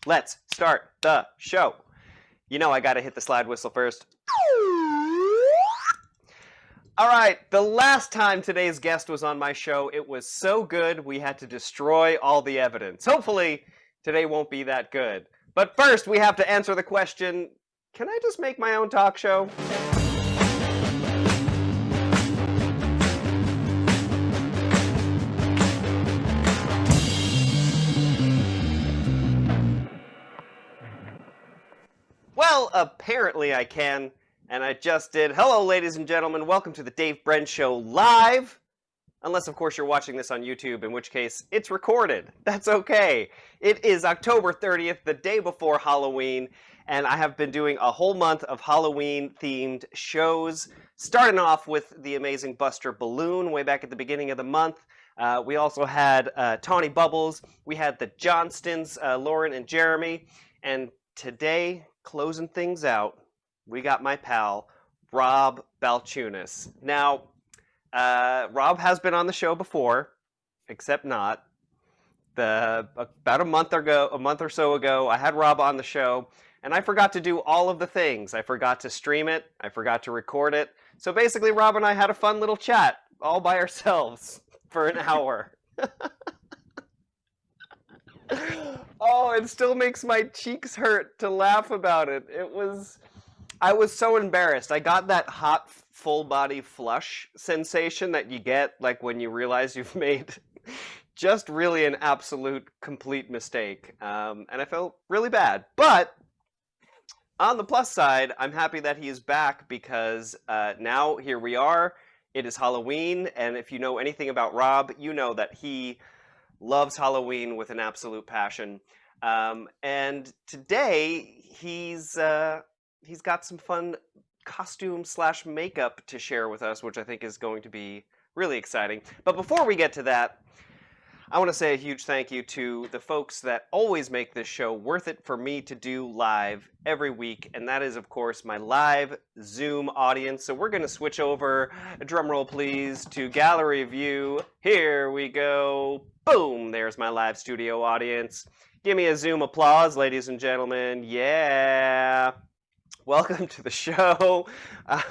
let's start the show. You know I gotta hit the slide whistle first. All right, the last time today's guest was on my show, it was so good we had to destroy all the evidence. Hopefully, today won't be that good. But first, we have to answer the question, can I just make my own talk show? Well, apparently I can, and I just did. Hello, ladies and gentlemen. Welcome to the Dave Brenn Show live. Unless, of course, you're watching this on YouTube, in which case it's recorded. That's okay. It is October 30th, the day before Halloween, and I have been doing a whole month of Halloween-themed shows, starting off with the amazing Buster Balloon way back at the beginning of the month. We also had Tawny Bubbles. We had the Johnstons, Lauren and Jeremy. And today, closing things out, we got my pal, Rob Balchunas. Now, Rob has been on the show before, except not. About a month or so ago, I had Rob on the show, and I forgot to do all of the things. I forgot to stream it. I forgot to record it. So basically, Rob and I had a fun little chat all by ourselves for an hour. Oh, it still makes my cheeks hurt to laugh about it. I was so embarrassed. I got that hot, full body flush sensation that you get like when you realize you've made just really an absolute complete mistake. And I felt really bad. But on the plus side, I'm happy that he is back because now here we are. It is Halloween. And if you know anything about Rob, you know that he loves Halloween with an absolute passion. And today he's got some fun costume / makeup to share with us, which I think is going to be really exciting. But before we get to that, I want to say a huge thank you to the folks that always make this show worth it for me to do live every week, and that is, of course, my live Zoom audience. So we're going to switch over, drum roll please, to gallery view. Here we go. Boom! There's my live studio audience. Give me a Zoom applause, ladies and gentlemen. Yeah! Welcome to the show.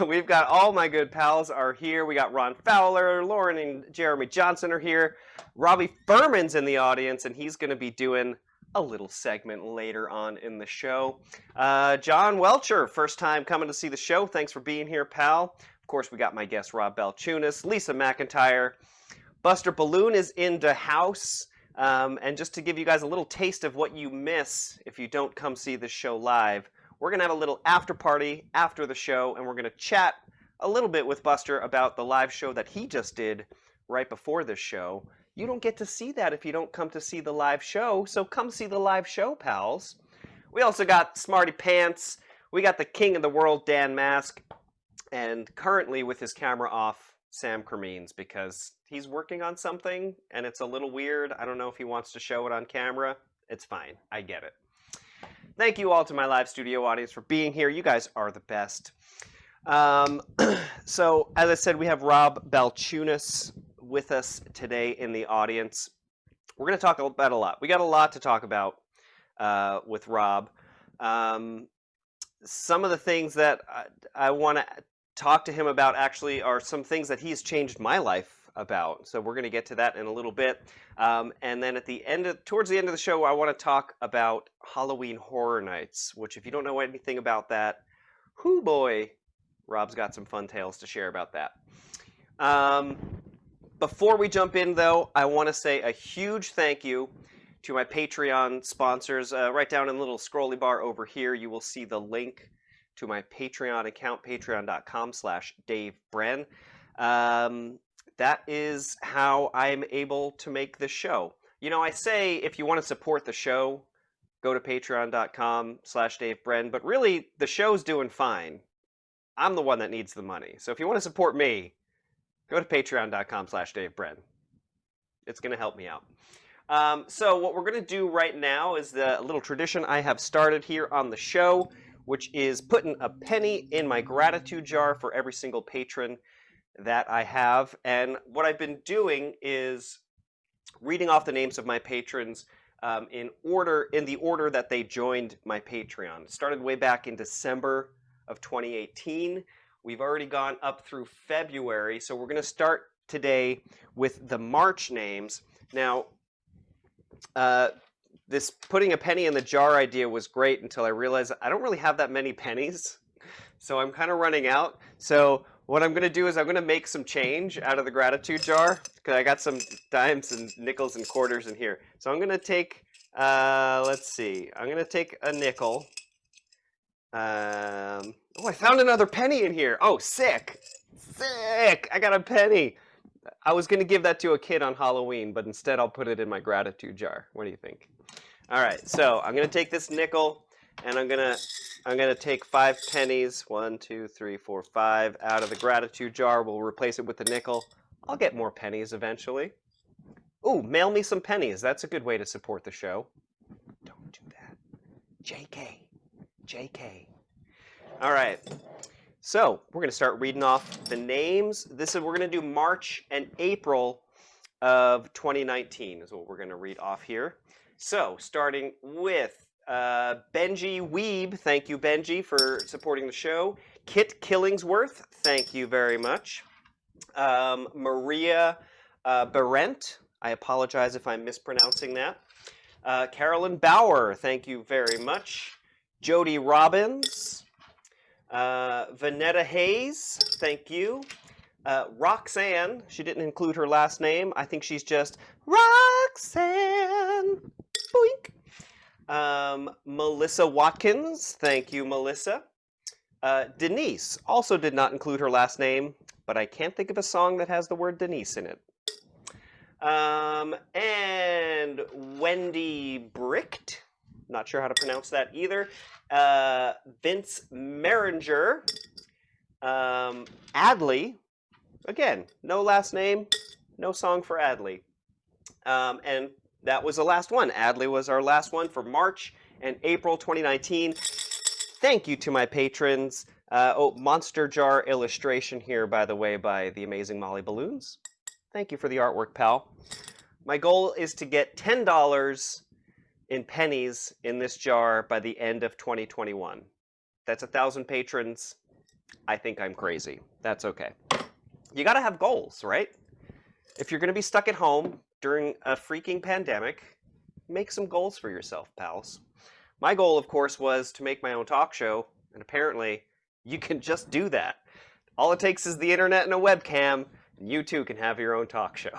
We've got all my good pals are here. We got Ron Fowler, Lauren and Jeremy Johnson are here. Robbie Furman's in the audience, and he's going to be doing a little segment later on in the show. John Welcher, first time coming to see the show. Thanks for being here, pal. Of course, we got my guest, Rob Balchunas, Lisa McIntyre. Buster Balloon is in the house. And just to give you guys a little taste of what you miss if you don't come see the show live, we're going to have a little after party after the show, and we're going to chat a little bit with Buster about the live show that he just did right before this show. You don't get to see that if you don't come to see the live show, so come see the live show, pals. We also got Smarty Pants. We got the king of the world, Dan Mask, and currently with his camera off, Sam Cremines, because he's working on something, and it's a little weird. I don't know if he wants to show it on camera. It's fine. I get it. Thank you all to my live studio audience for being here. You guys are the best. So, as I said, we have Rob Balchunas with us today in the audience. We're going to talk about a lot. We got a lot to talk about with Rob. Some of the things that I want to talk to him about actually are some things that he's changed my life about. So we're going to get to that in a little bit. And then towards the end of the show, I want to talk about Halloween Horror Nights, which if you don't know anything about that, whoo boy, Rob's got some fun tales to share about that. Before we jump in, though, I want to say a huge thank you to my Patreon sponsors. Right down in the little scrolly bar over here, you will see the link to my Patreon account, patreon.com/Dave Brenn. That is how I'm able to make this show. You know, I say if you want to support the show, go to patreon.com/Dave Brenn, but really, the show's doing fine. I'm the one that needs the money. So if you want to support me, go to patreon.com/Dave Brenn. It's going to help me out. So what we're going to do right now is the little tradition I have started here on the show, which is putting a penny in my gratitude jar for every single patron that I have. And what I've been doing is reading off the names of my patrons in the order that they joined my Patreon. It started way back in December of 2018. We've already gone up through February, so we're going to start today with the March names. Now, this putting a penny in the jar idea was great until I realized I don't really have that many pennies, so I'm kind of running out. So what I'm going to do is I'm going to make some change out of the gratitude jar, because I got some dimes and nickels and quarters in here. So I'm going to take, let's see, I'm going to take a nickel. Oh, I found another penny in here. Oh, sick. Sick. I got a penny. I was going to give that to a kid on Halloween, but instead I'll put it in my gratitude jar. What do you think? All right, so I'm going to take this nickel, and I'm going to take 5 pennies, 1, 2, 3, 4, 5, out of the gratitude jar. We'll replace it with the nickel. I'll get more pennies eventually. Ooh, mail me some pennies. That's a good way to support the show. Don't do that. JK. JK. All right. So we're going to start reading off the names. We're going to do March and April of 2019 is what we're going to read off here. So starting with Benji Weeb, thank you Benji for supporting the show. Kit Killingsworth, thank you very much. Maria Berendt, I apologize if I'm mispronouncing that. Carolyn Bauer, thank you very much. Jody Robbins. Vanetta Hayes, thank you. Roxanne, she didn't include her last name. I think she's just Roxanne. Boink. Melissa Watkins, thank you, Melissa. Denise also did not include her last name, but I can't think of a song that has the word Denise in it. And Wendy Bricht, not sure how to pronounce that either. Vince Meringer. Adley. Again, no last name, no song for Adley. And that was the last one. Adley was our last one for March and April 2019. Thank you to my patrons. Monster Jar illustration here, by the way, by the amazing Molly Balloons. Thank you for the artwork, pal. My goal is to get $10 in pennies in this jar by the end of 2021. That's 1,000 patrons. I think I'm crazy. That's okay. You got to have goals, right? If you're going to be stuck at home during a freaking pandemic, make some goals for yourself, pals. My goal, of course, was to make my own talk show, and apparently you can just do that. All it takes is the internet and a webcam, and you too can have your own talk show.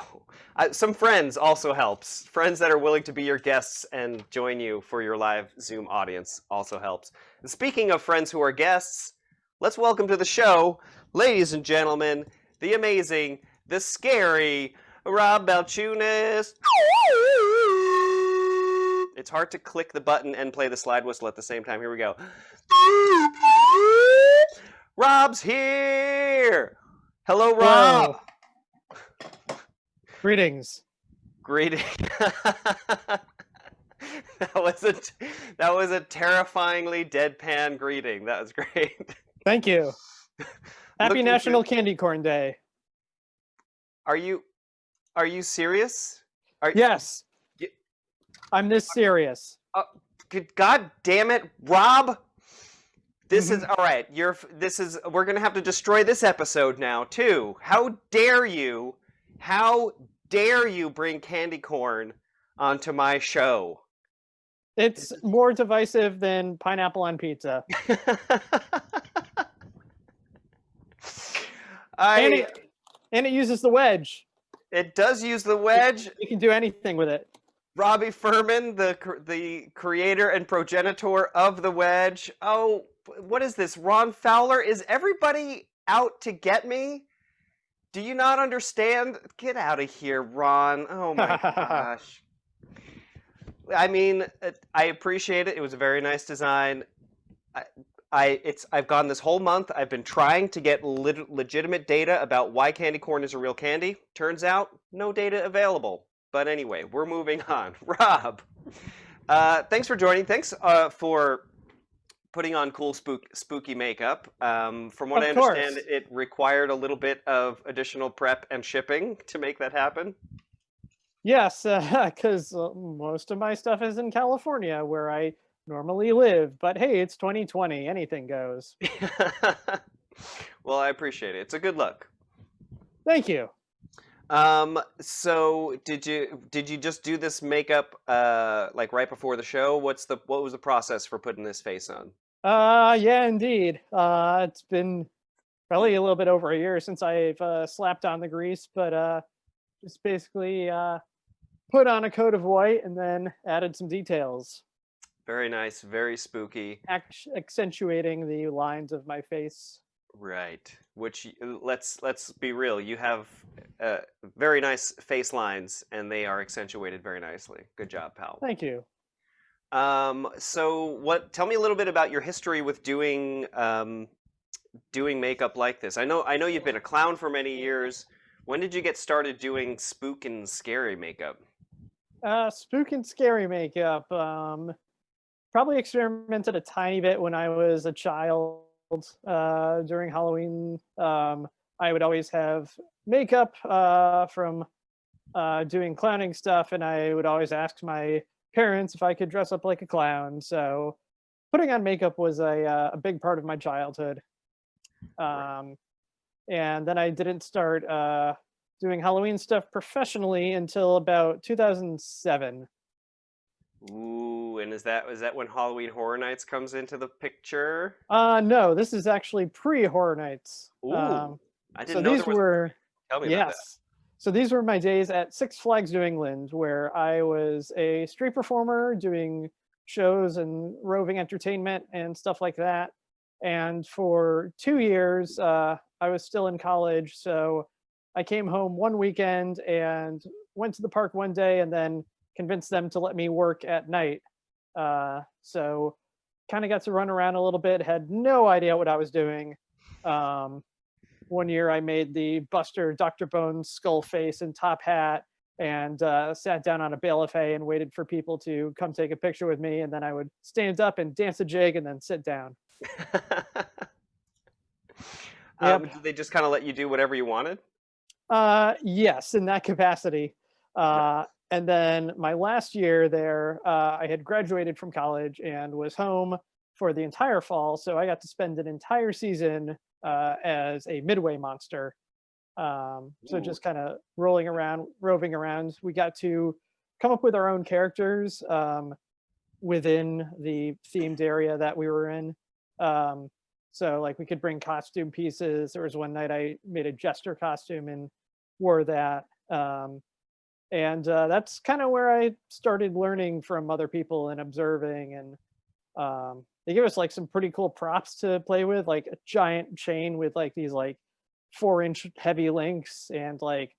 Some friends also helps. Friends that are willing to be your guests and join you for your live Zoom audience also helps. And speaking of friends who are guests, let's welcome to the show, ladies and gentlemen, the amazing, the scary Rob Balchunas. It's hard to click the button and play the slide whistle at the same time. Here we go. Rob's here. Hello, Rob. Hello. Greetings. Greetings. That was a terrifyingly deadpan greeting. That was great. Thank you. Happy National Candy Corn Day. Are you serious? Yes. I'm this serious. God damn it, Rob. This is all right. We're going to have to destroy this episode now too. How dare you? How dare you bring candy corn onto my show? It's more divisive than pineapple on pizza. And it uses the wedge. It does use the wedge. You can do anything with it. Robbie Furman, the creator and progenitor of the wedge. Oh, what is this? Ron Fowler? Is everybody out to get me? Do you not understand? Get out of here, Ron. Oh my gosh. I mean, I appreciate it. It was a very nice design. I've gone this whole month. I've been trying to get legitimate data about why candy corn is a real candy. Turns out, no data available. But anyway, we're moving on. Rob, thanks for joining. Thanks for putting on cool spooky makeup. From what I understand, it required a little bit of additional prep and shipping to make that happen. Yes, because most of my stuff is in California, where I normally live. But hey, it's 2020. Anything goes. Well, I appreciate it. It's a good look. Thank you. So did you just do this makeup like right before the show? What was the process for putting this face on? Yeah, indeed. It's been probably a little bit over a year since I've slapped on the grease, but just basically put on a coat of white and then added some details, Very nice, very spooky. accentuating the lines of my face. Right. Let's be real. You have uh, very nice face lines, and they are accentuated very nicely. Good job, pal. Thank you. So what? Tell me a little bit about your history with doing makeup like this. I know you've been a clown for many years. When did you get started doing spook and scary makeup? Spook and scary makeup. Probably experimented a tiny bit when I was a child. During Halloween, I would always have makeup from doing clowning stuff, and I would always ask my parents if I could dress up like a clown. So putting on makeup was a big part of my childhood. Right. Um, and then I didn't start doing Halloween stuff professionally until about 2007. Ooh, and is that when Halloween Horror Nights comes into the picture? No, this is actually pre-Horror Nights. Ooh, I So didn't know there these was. were, Tell me about that. yes. So these were my days at Six Flags New England, where I was a street performer doing shows and roving entertainment and stuff like that. And for 2 years, I was still in college. So I came home one weekend and went to the park one day and then convinced them to let me work at night. So kind of got to run around a little bit, had no idea what I was doing. Um, one year I made the Buster Dr. Bones skull face and top hat and sat down on a bale of hay and waited for people to come take a picture with me. And then I would stand up and dance a jig and then sit down. Yep. Did they just kind of let you do whatever you wanted? Yes, in that capacity. No. And then my last year there, I had graduated from college and was home for the entire fall. So I got to spend an entire season as a midway monster. So Ooh, just kind of rolling around, roving around. We got to come up with our own characters within the themed area that we were in. Um, so like we could bring costume pieces. There was one night I made a jester costume and wore that. And that's kind of where I started learning from other people and observing. And they give us like some pretty cool props to play with, like a giant chain with like these like 4-inch heavy links and like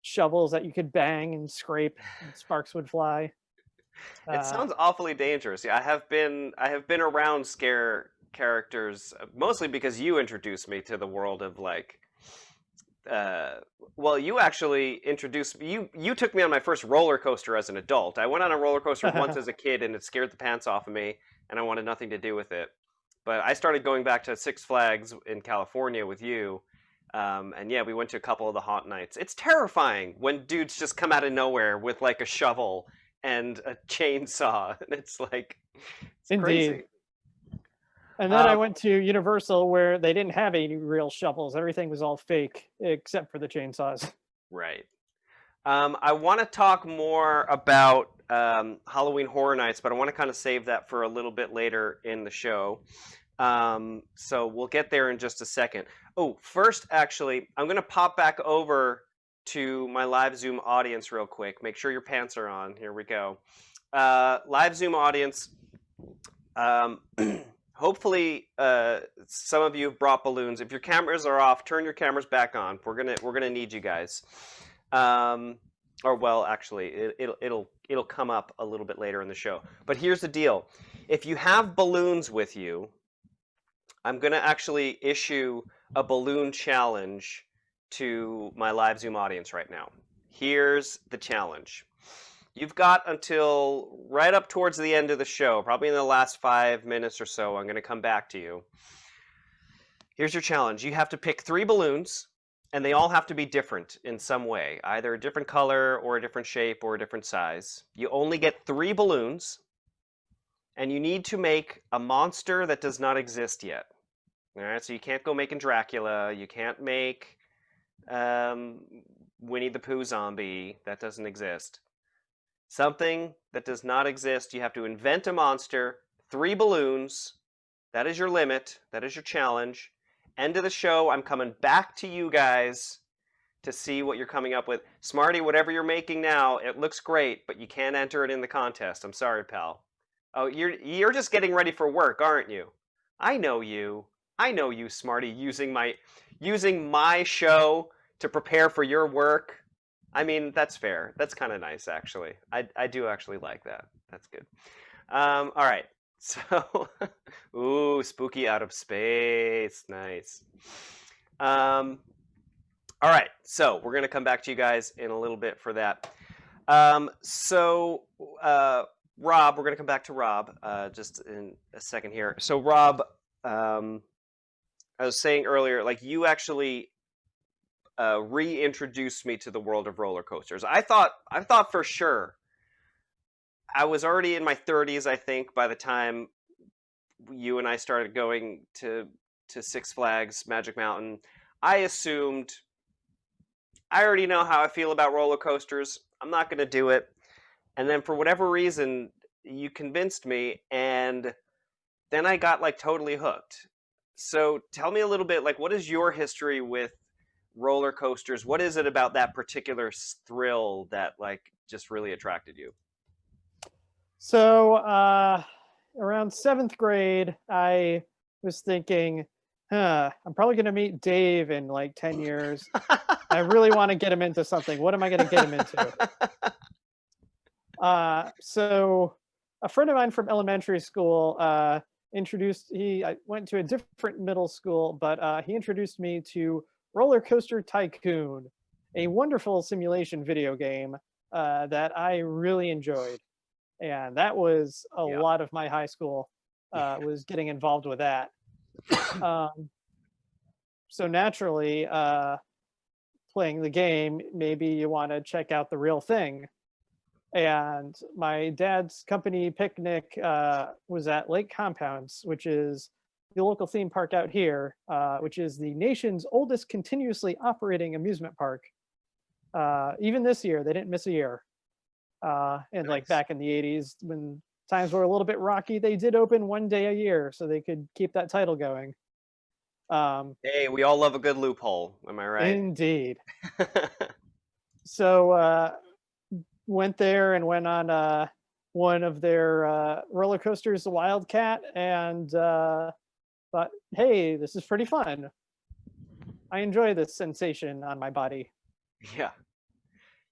shovels that you could bang and scrape and sparks would fly. it Uh, sounds awfully dangerous. Yeah, I have been around scare characters mostly because you introduced me to the world of like uh, well, you actually introduced you took me on my first roller coaster as an adult. I went on a roller coaster once as a kid and it scared the pants off of me and I wanted nothing to do with it. But I started going back to Six Flags in California with you. And yeah, we went to a couple of the haunt nights. It's terrifying when dudes just come out of nowhere with like a shovel and a chainsaw. And it's like, it's Indeed. crazy. And then I Um, went to Universal where they didn't have any real shovels. Everything was all fake except for the chainsaws. right. I want to talk more about Halloween Horror Nights, but I want to kind of save that for a little bit later in the show. So we'll get there in just a second. Oh, first, actually, I'm going to pop back over to my live Zoom audience real quick. Make sure your pants are on. Here we go. Live Zoom audience. Um, hopefully, some of you have brought balloons. If your cameras are off, turn your cameras back on. We're gonna need you guys. Or well, actually, it'll come up a little bit later in the show. But here's the deal: if you have balloons with you, I'm gonna actually issue a balloon challenge to my live Zoom audience right now. Here's the challenge. You've got until right up towards the end of the show, probably in the last 5 minutes or so. I'm going to come back to you. Here's your challenge. You have to pick 3 balloons and they all have to be different in some way, either a different color or a different shape or a different size. You only get 3 balloons, and you need to make a monster that does not exist yet. All right, so you can't go making Dracula. You can't make um, Winnie the Pooh zombie. That doesn't exist. Something that does not exist. You have to invent a monster. 3 balloons. That is your limit. That is your challenge. End of the show. I'm coming back to you guys to see what you're coming up with. Smarty, whatever you're making now, it looks great, but you can't enter it in the contest. I'm sorry, pal. Oh, you're just getting ready for work, aren't you? I know you. I know you, Smarty, using my show to prepare for your work. I mean, that's fair. That's kind of nice, actually. I do actually like that. That's good. All right. So, ooh, spooky out of space. Nice. All right. So we're gonna come back to you guys in a little bit for that. So, Rob, we're gonna come back to Rob just in a second here. So, Rob, I was saying earlier, like you actually reintroduced me to the world of roller coasters. I thought for sure I was already in my 30s, I think, by the time you and I started going to Six Flags Magic Mountain. I assumed I already know how I feel about roller coasters. I'm not going to do it. And then for whatever reason, you convinced me, and then I got like totally hooked. So tell me a little bit, like, what is your history with roller coasters? What is it about that particular thrill that like just really attracted you? So around 7th grade, I was thinking, I'm probably going to meet Dave in like 10 years. I really want to get him into something. What am I going to get him into? So a friend of mine from elementary school I went to a different middle school, but he introduced me to Roller Coaster Tycoon, a wonderful simulation video game that I really enjoyed. And that was a Yeah. lot of my high school was getting involved with that. So naturally, playing the game, maybe you want to check out the real thing. And my dad's company picnic was at Lake Compounds, which is the local theme park out here, which is the nation's oldest continuously operating amusement park. Even this year, they didn't miss a year. And like Nice. back in the 80s, when times were a little bit rocky, they did open one day a year so they could keep that title going. Hey, we all love a good loophole. Am I right? Indeed. So went there and went on one of their roller coasters, the Wildcat, and thought, hey, this is pretty fun. I enjoy this sensation on my body. Yeah.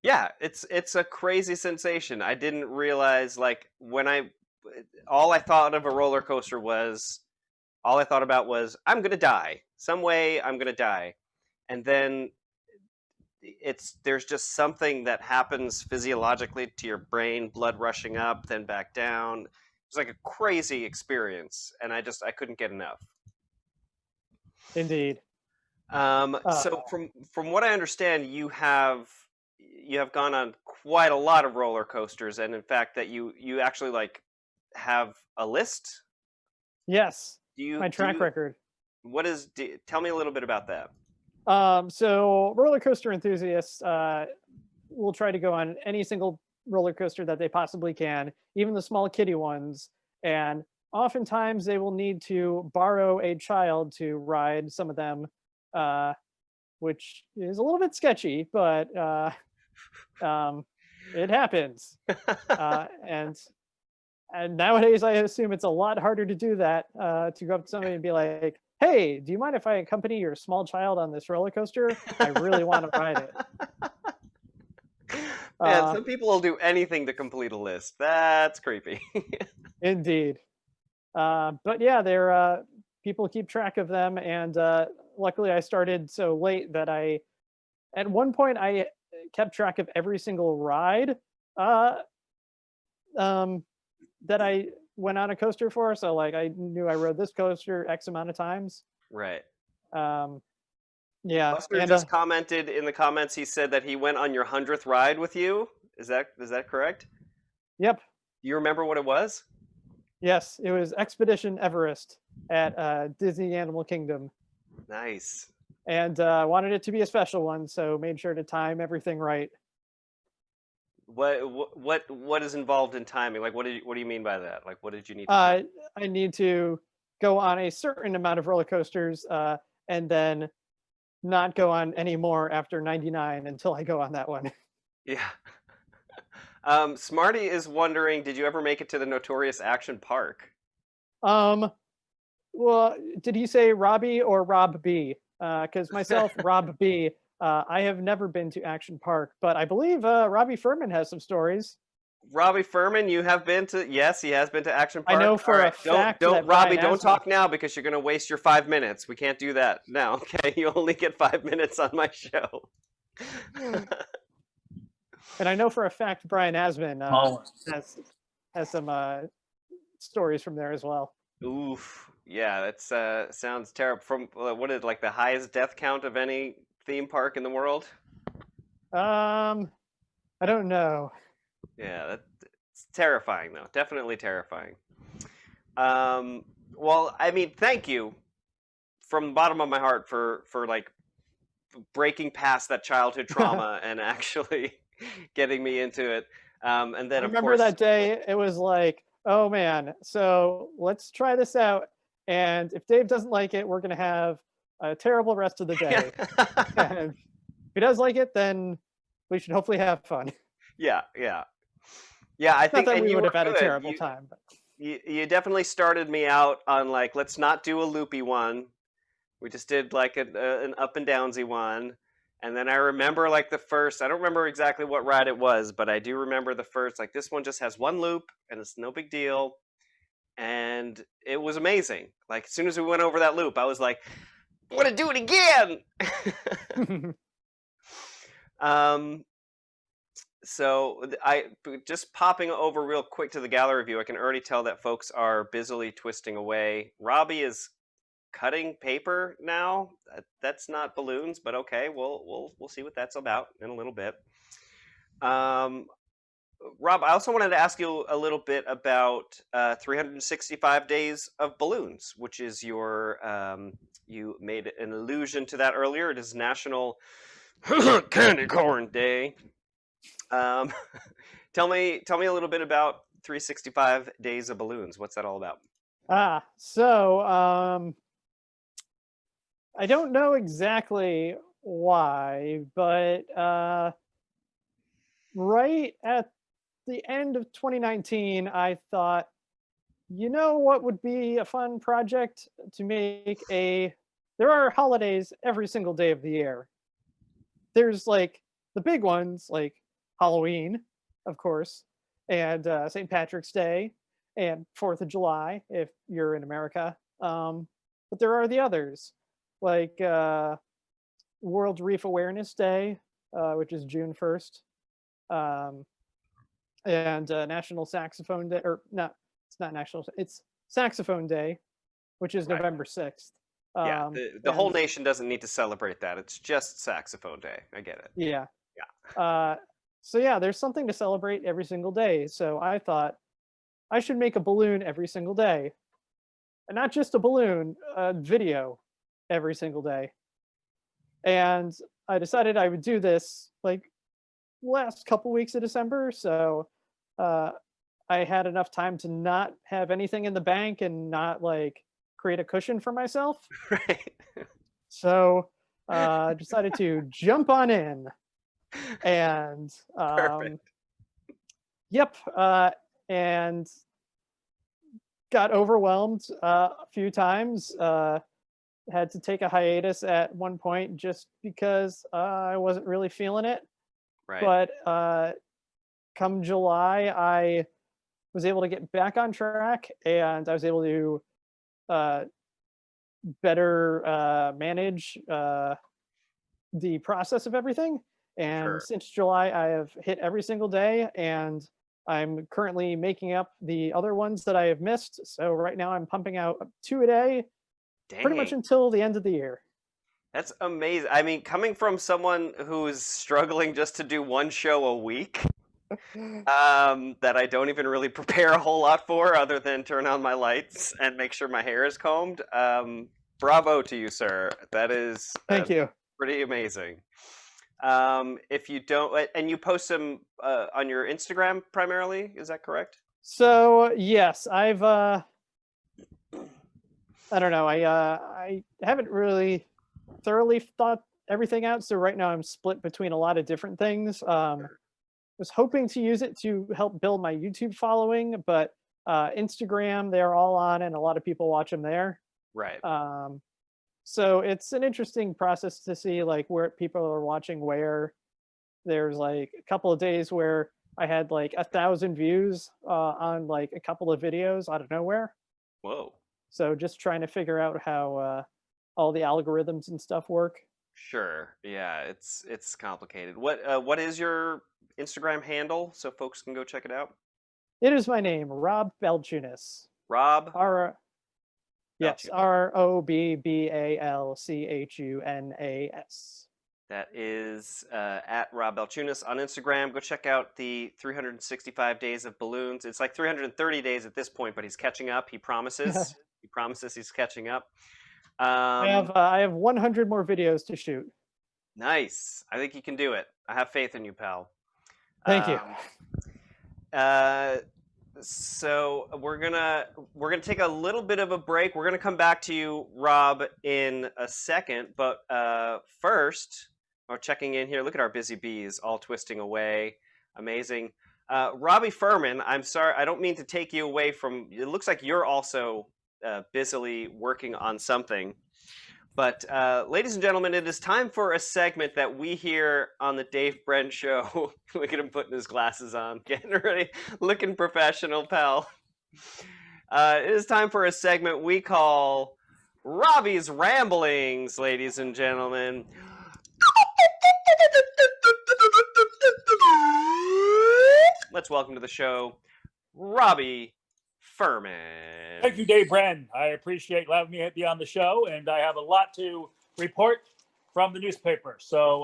Yeah, it's a crazy sensation. I didn't realize like when I all I thought of a roller coaster was all I thought about was I'm going to die. Some way I'm going to die. And then there's just something that happens physiologically to your brain, blood rushing up, then back down. It's like a crazy experience, and I couldn't get enough. Indeed. So from what I understand, you have gone on quite a lot of roller coasters, and in fact, that you actually like have a list. Yes, Do you my do track you, record. what is? Tell me a little bit about that. So roller coaster enthusiasts will try to go on any single roller coaster that they possibly can, even the small kiddie ones. And oftentimes they will need to borrow a child to ride some of them, which is a little bit sketchy, but it happens. And nowadays, I assume it's a lot harder to do that, to go up to somebody and be like, hey, do you mind if I accompany your small child on this roller coaster? I really want to ride it. Man, some people will do anything to complete a list. That's creepy. Indeed. But yeah, people keep track of them. And luckily, I started so late that at one point, I kept track of every single ride uh, that I went on a coaster for. So like I knew I rode this coaster X amount of times. Right. Um, Yeah, Buster and just commented in the comments. He said that he went on your 100th ride with you. Is that correct? yep, Do you remember what it was? yes, it was Expedition Everest at Disney Animal Kingdom, Nice. and wanted it to be a special one, so made sure to time everything right. What is involved in timing? Like, what do you mean by that? Like, what did you need to time? Uh, I need to go on a certain amount of roller coasters, and then not go on any more after 99 until I go on that one. Yeah. Smarty is wondering, did you ever make it to the Notorious Action Park? Um, well, did he say Robbie or Rob B? Because myself, Rob B, I have never been to Action Park, but I believe Robbie Furman has some stories. Robbie Furman, you have been to, yes, he has been to Action I Park. know All for a right, don't fact don't that Robbie, Brian don't Asman, talk now because you're gonna waste your 5 minutes. We can't do that now. Okay, you only get 5 minutes on my show. and I know for a fact Brian Asman Oh, has has some stories from there as well. Oof, yeah, that's sounds terrible. From what is like the highest death count of any theme park in the world? I don't know. Yeah, it's terrifying though. Definitely terrifying. Well, I mean, thank you from the bottom of my heart for like breaking past that childhood trauma and actually getting me into it. And I then of remember course, that day. It was like, oh man, so let's try this out. And if Dave doesn't like it, we're gonna have a terrible rest of the yeah, day. And if he does like it, then we should hopefully have fun. yeah, yeah, yeah. I Not think, that and we you would have were had a good. terrible time, but You definitely started me out on like, let's not do a loopy one. We just did like an up and downsy one. And then I remember like the first, I don't remember exactly what ride it was, but I do remember the first, like this one just has one loop and it's no big deal. And it was amazing. Like as soon as we went over that loop, I was like, I want to do it again. um, so I just popping over real quick to the gallery view. I can already tell that folks are busily twisting away. Robbie is cutting paper now. That's not balloons, but okay, we'll see what that's about in a little bit. Um, Rob, I also wanted to ask you a little bit about 365 Days of Balloons, which is your you made an allusion to that earlier. It is National Candy Corn Day. Um, tell me a little bit about 365 Days of Balloons. What's that all about? so I don't know exactly why, but right at the end of 2019, I thought, you know what would be a fun project to make a. There are holidays every single day of the year. There's like the big ones like Halloween, of course, and St. Patrick's Day and 4th of July if you're in America. But there are the others like World Reef Awareness Day, which is June 1st, and National Saxophone Day, or not, it's not National, it's Saxophone Day, which is Right. November 6th. Yeah, the whole nation doesn't need to celebrate that. It's just Saxophone Day. I get it. Yeah. Yeah. So yeah, there's something to celebrate every single day. So I thought I should make a balloon every single day, and not just a balloon, a video every single day. And I decided I would do this like last couple weeks of December. So uh, I had enough time to not have anything in the bank and not like create a cushion for myself. Right. So decided to jump on in and Perfect. yep, and got overwhelmed a few times. Had to take a hiatus at one point just because I wasn't really feeling it. Right. But come July, I was able to get back on track, and I was able to better manage the process of everything. And Sure. since July, I have hit every single day, and I'm currently making up the other ones that I have missed. So right now, I'm pumping out 2 a day, pretty much Dang. until the end of the year. That's amazing. I mean, coming from someone who's struggling just to do one show a week, that I don't even really prepare a whole lot for other than turn on my lights and make sure my hair is combed. Bravo to you, sir. That is Thank you. pretty amazing. If you don't, and you post them on your Instagram primarily, is that correct? So yes, I've I don't know. I haven't really thoroughly thought everything out. So right now I'm split between a lot of different things. Was hoping to use it to help build my YouTube following, but Instagram, they're all on, and a lot of people watch them there. Right. So it's an interesting process to see like where people are watching where. There's like a couple of days where I had like 1,000 views on like a couple of videos out of nowhere. Whoa. So just trying to figure out how all the algorithms and stuff work. Sure. Yeah, it's complicated. What is your Instagram handle so folks can go check it out? It is my name, Rob Balchunas. Rob R Yes, Balchunas. ROBBALCHUNAS. That is at Rob Balchunas on Instagram. Go check out the 365 days of balloons. It's like 330 days at this point, but he's catching up. He promises. He promises he's catching up. I have 100 more videos to shoot. Nice. I think you can do it. I have faith in you, pal. Thank you. So we're gonna take a little bit of a break. We're gonna come back to you, Rob, in a second. But first, we're checking in here. Look at our busy bees all twisting away. Amazing. Robbie Furman, I'm sorry, I don't mean to take you away from. It looks like you're also busily working on something. But ladies and gentlemen, it is time for a segment that we here on the Dave Brenn Show. Look at him putting his glasses on, getting ready, looking professional, pal. It is time for a segment we call Robbie's Ramblings, ladies and gentlemen. Let's welcome to the show, Robbie Furman. Thank you, Dave Brenn. I appreciate having me be on the show, and I have a lot to report from the newspaper. So,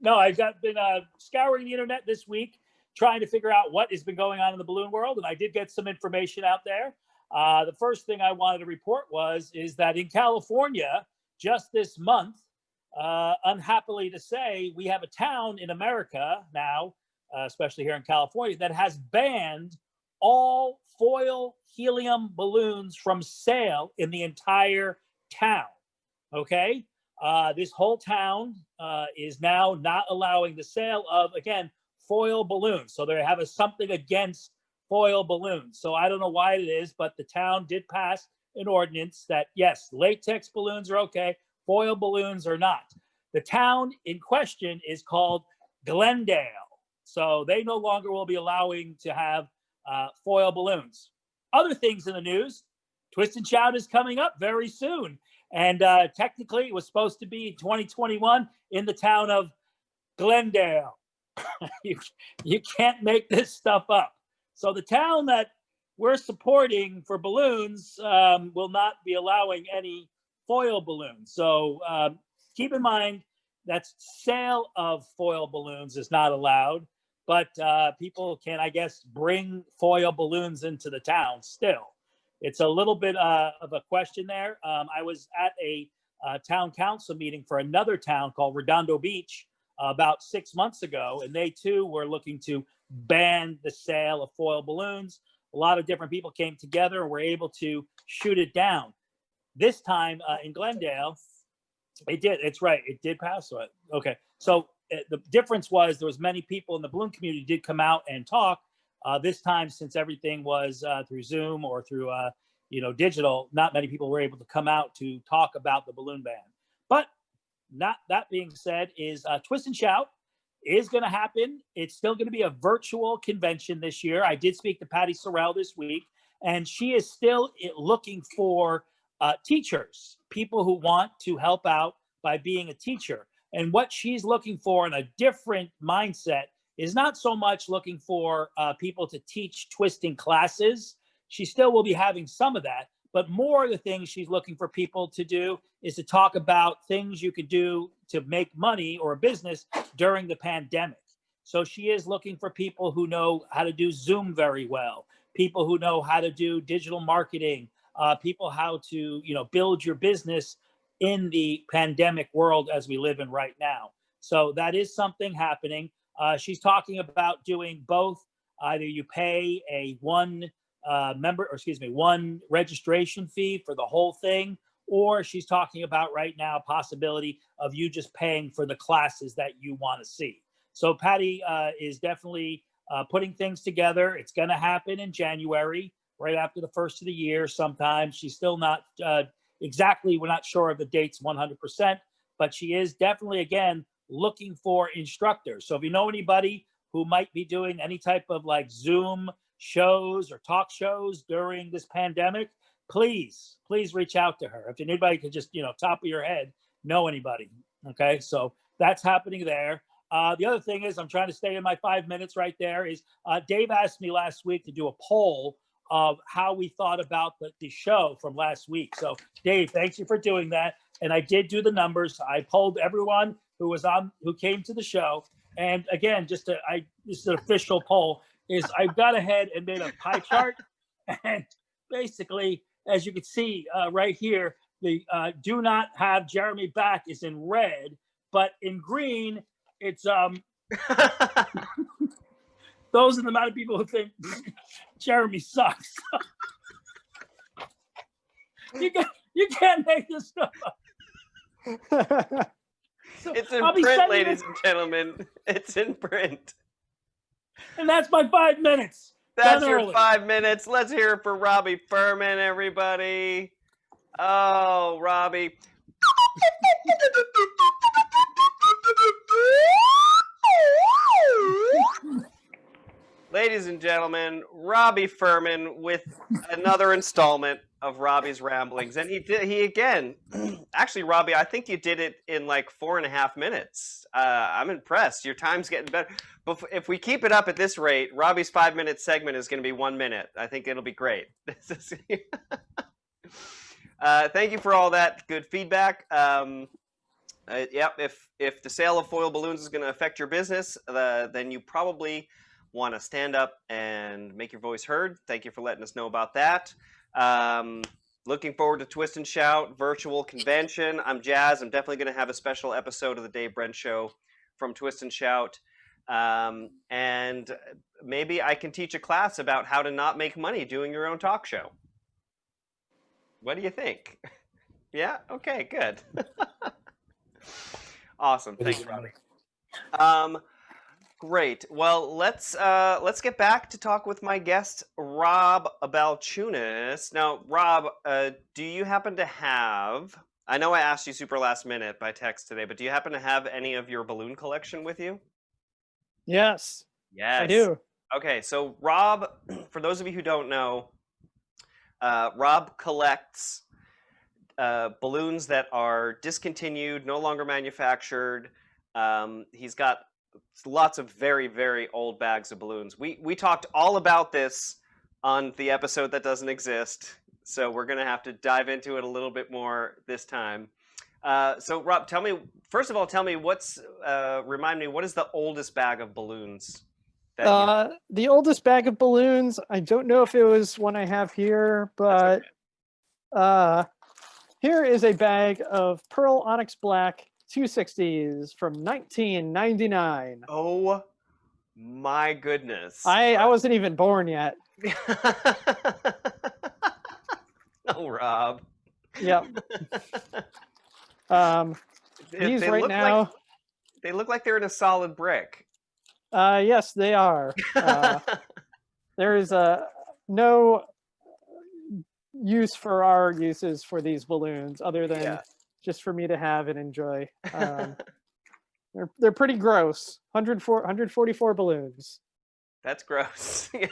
no, I've been scouring the internet this week, trying to figure out what has been going on in the balloon world, and I did get some information out there. The first thing I wanted to report is that in California, just this month, unhappily to say, we have a town in America now, especially here in California, that has banned all foil helium balloons from sale in the entire town. Okay. This whole town is now not allowing the sale of, again, foil balloons. So they have something against foil balloons. So I don't know why it is, but the town did pass an ordinance that, yes, latex balloons are okay, foil balloons are not. The town in question is called Glendale. So they no longer will be allowing to have foil balloons. Other things in the news, Twist and Shout is coming up very soon. And technically it was supposed to be 2021 in the town of Glendale. you can't make this stuff up. So the town that we're supporting for balloons will not be allowing any foil balloons. So keep in mind that sale of foil balloons is not allowed, but people can, I guess, bring foil balloons into the town still. It's a little bit of a question there. I was at a town council meeting for another town called Redondo Beach about 6 months ago, and they too were looking to ban the sale of foil balloons. A lot of different people came together and were able to shoot it down. This time in Glendale, it did. It's right. It did pass. Okay. So the difference was there was many people in the balloon community did come out and talk. This time, since everything was through Zoom or through digital, not many people were able to come out to talk about the balloon ban. But not that being said, is Twist and Shout is going to happen. It's still going to be a virtual convention this year. I did speak to Patty Sorrell this week, and she is still looking for teachers, people who want to help out by being a teacher. And what she's looking for in a different mindset is not so much looking for people to teach twisting classes. She still will be having some of that, But more of the things she's looking for people to do is to talk about things you could do to make money or a business during the pandemic. So she is looking for people who know how to do Zoom very well, people who know how to do digital marketing, people how to, build your business in the pandemic world as we live in right now. So that is something happening. She's talking about doing both. Either you pay a one registration fee for the whole thing, or she's talking about right now possibility of you just paying for the classes that you want to see. So Patty is definitely putting things together. It's going to happen in January, right after the first of the year sometime. She's still not exactly, we're not sure of the dates 100%, but she is definitely, again, looking for instructors. So if you know anybody who might be doing any type of like Zoom shows or talk shows during this pandemic, please reach out to her. If anybody could just, top of your head, know anybody. Okay, so that's happening there. The other thing is, I'm trying to stay in my 5 minutes right there, is Dave asked me last week to do a poll of how we thought about the show from last week. So Dave, thanks you for doing that. And I did do the numbers. I polled everyone who came to the show. And again, this is an official poll, is I got ahead and made a pie chart. And basically, as you can see right here, the do not have Jeremy back is in red, but in green, it's those are the amount of people who think Jeremy sucks. You can't make this stuff up. So it's in print, ladies and gentlemen. It's in print. And that's my 5 minutes. That's your 5 minutes. Let's hear it for Robbie Furman, everybody. Oh, Robbie. Ladies and gentlemen, Robbie Furman with another installment of Robbie's Ramblings. And he again, actually, Robbie, I think you did it in like 4.5 minutes. I'm impressed. Your time's getting better. But if we keep it up at this rate, Robbie's 5-minute segment is going to be 1 minute. I think it'll be great. Thank you for all that good feedback. Yep, if the sale of foil balloons is going to affect your business, then you probably want to stand up and make your voice heard. Thank you for letting us know about that. Looking forward to Twist and Shout virtual convention. I'm jazzed. I'm definitely going to have a special episode of the Dave Brenn Show from Twist and Shout. And maybe I can teach a class about how to not make money doing your own talk show. What do you think? Yeah? Okay, good. Awesome. Thank you, Robbie. Great. Well, let's get back to talk with my guest, Rob Balchunas. Now, Rob, do you happen to have? I know I asked you super last minute by text today, but do you happen to have any of your balloon collection with you? Yes. Yes. I do. Okay, so Rob, for those of you who don't know, Rob collects balloons that are discontinued, no longer manufactured. He's got lots of very, very old bags of balloons. We talked all about this on the episode that doesn't exist, so we're going to have to dive into it a little bit more this time. So Rob, first of all, tell me remind me, what is the oldest bag of balloons? The oldest bag of balloons, I don't know if it was one I have here, but okay. Here is a bag of Pearl Onyx Black 260s from 1999. Oh my goodness. I wasn't even born yet. Oh, Rob. Yep. These right now. They look like they're in a solid brick. Yes, they are. There is no use for our uses for these balloons other than just for me to have and enjoy. They're pretty gross. 144 balloons. That's gross. Yes.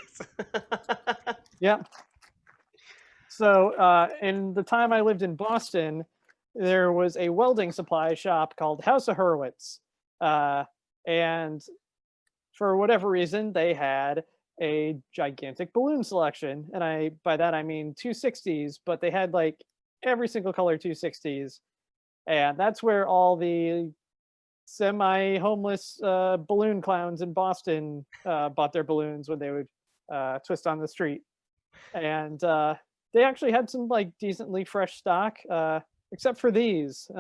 Yeah. So in the time I lived in Boston, there was a welding supply shop called House of Hurwitz. And for whatever reason, they had a gigantic balloon selection. And by that I mean 260s, but they had like every single color 260s. And that's where all the semi-homeless balloon clowns in Boston bought their balloons when they would twist on the street. And they actually had some like decently fresh stock, except for these.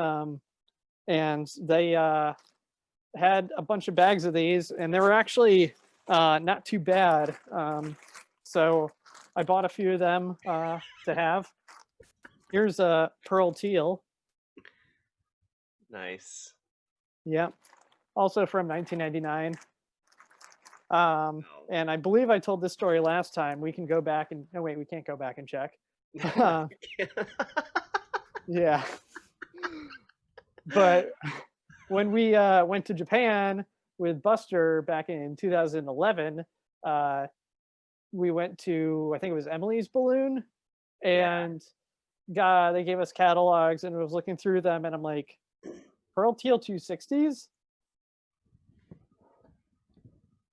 And they had a bunch of bags of these, and they were actually not too bad. So I bought a few of them to have. Here's a pearl teal. Nice. Yep. Also from 1999. And I believe I told this story last time. We can go back and, oh wait, we can't go back and check. Yeah. But when we went to Japan with Buster back in 2011, we went to, I think it was Emily's Balloon, and they gave us catalogs, and I was looking through them, and I'm like, Pearl Teal 260s?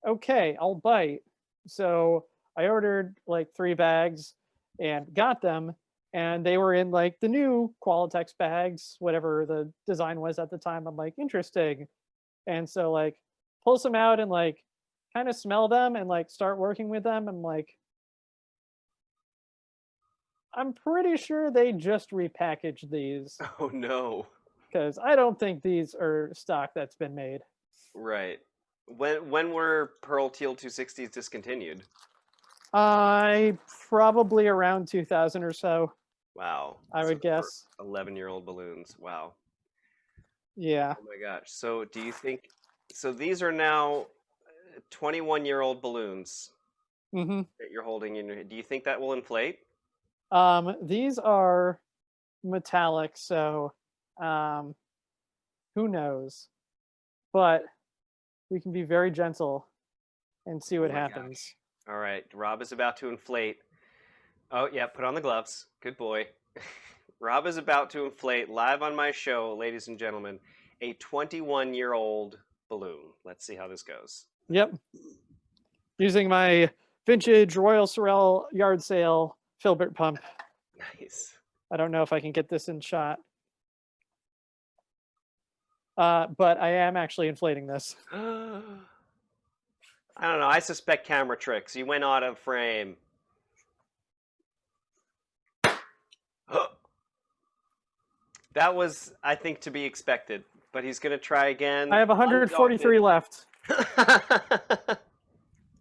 Okay, I'll bite. So I ordered like 3 bags and got them, and they were in like the new Qualitex bags, whatever the design was at the time. I'm like, interesting. And so like pull some out and like kind of smell them and like start working with them. I'm like, I'm pretty sure they just repackaged these Oh no. because I don't think these are stock that's been made. Right. When were Pearl Teal 260s discontinued? Probably around 2000 or so, Wow. I would guess. 11-year-old balloons. Wow. Yeah. Oh my gosh. So do you think, so these are now 21-year-old balloons Mm-hmm. that you're holding in your hand. Do you think that will inflate? These are metallic, so who knows? But we can be very gentle and see what Oh my happens. gosh. All right. Rob is about to inflate. Oh, yeah. Put on the gloves. Good boy. Rob is about to inflate live on my show, ladies and gentlemen, a 21-year-old balloon. Let's see how this goes. Yep. Using my vintage Royal Sorel yard sale filbert pump. Nice. I don't know if I can get this in shot. But I am actually inflating this. I don't know. I suspect camera tricks. You went out of frame. That was, I think, to be expected. But he's going to try again. I have 143 left.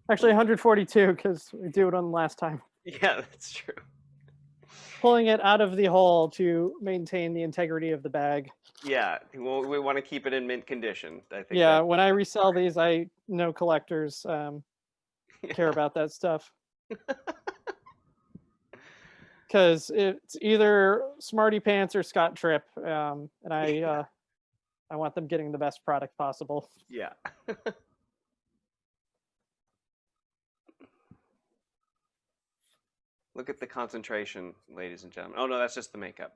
Actually, 142 because we do it on the last time. Yeah, that's true. Pulling it out of the hole to maintain the integrity of the bag. Yeah, well, we want to keep it in mint condition. I think. Yeah, when I resell these, I know collectors care about that stuff. Because it's either Smarty Pants or Scott Tripp, and I want them getting the best product possible. Yeah. Look at the concentration, ladies and gentlemen. Oh no, that's just the makeup.